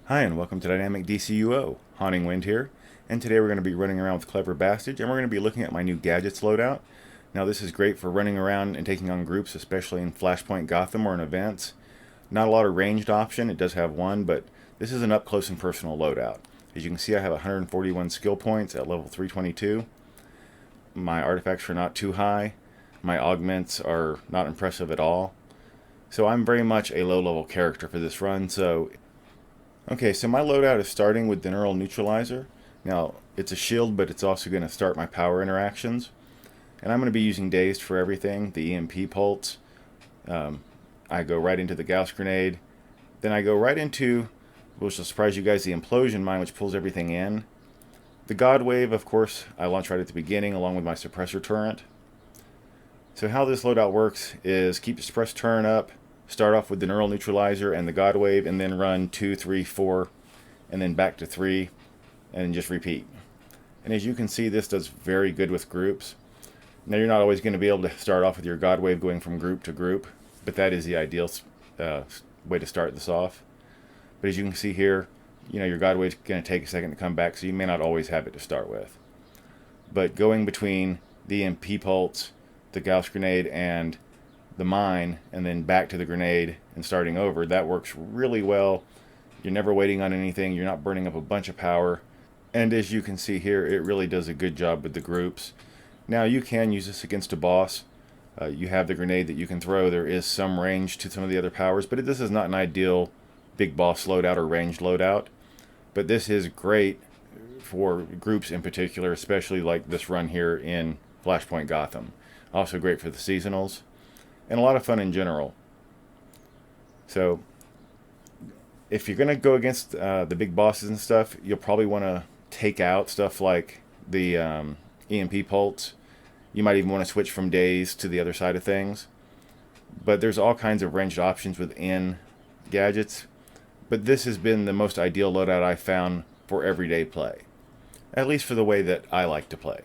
Hi and welcome to Dynamic DCUO. Haunting Wind here, and today we're going to be running around with Clever Bastard, and we're going to be looking at my new Gadgets loadout. Now this is great for running around and taking on groups, especially in Flashpoint Gotham or in events. Not a lot of ranged option, it does have one, but this is an up close and personal loadout. As you can see, I have 141 skill points at level 322. My artifacts are not too high. My augments are not impressive at all. So I'm very much a low level character for this run, Okay, so my loadout is starting with the Neural Neutralizer. Now, it's a shield, but it's also going to start my power interactions. And I'm going to be using Dazed for everything, the EMP Pulse. I go right into the Gauss Grenade. Then I go right into, which will surprise you guys, the Implosion Mine, which pulls everything in. The God Wave, of course, I launch right at the beginning, along with my Suppressor Turret. So how this loadout works is keep the Suppressor Turret up, start off with the Neural Neutralizer and the God Wave, and then run 2, 3, 4, and then back to 3, and just repeat. And as you can see, this does very good with groups. Now you're not always going to be able to start off with your God Wave going from group to group, but that is the ideal way to start this off. But as you can see here, your God Wave's going to take a second to come back, so you may not always have it to start with. But going between the EMP Pulse, the Gauss Grenade, and the mine, and then back to the grenade and starting over, that works really well. You're never waiting on anything, you're not burning up a bunch of power, and as you can see here, it really does a good job with the groups. Now you can use this against a boss. You have the grenade that you can throw. There is some range to some of the other powers, but this is not an ideal big boss loadout or ranged loadout. But this is great for groups in particular, especially like this run here in Flashpoint Gotham. Also great for the seasonals, and a lot of fun in general. So if you're going to go against the big bosses and stuff, you'll probably want to take out stuff like the EMP Pulse. You might even want to switch from Daze to the other side of things. But there's all kinds of ranged options within gadgets. But this has been the most ideal loadout I've found for everyday play. At least for the way that I like to play.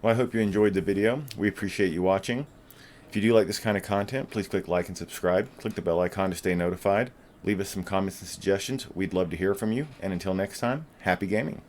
Well, I hope you enjoyed the video. We appreciate you watching. If you do like this kind of content, please click like and subscribe. Click the bell icon to stay notified. Leave us some comments and suggestions. We'd love to hear from you. And until next time, happy gaming.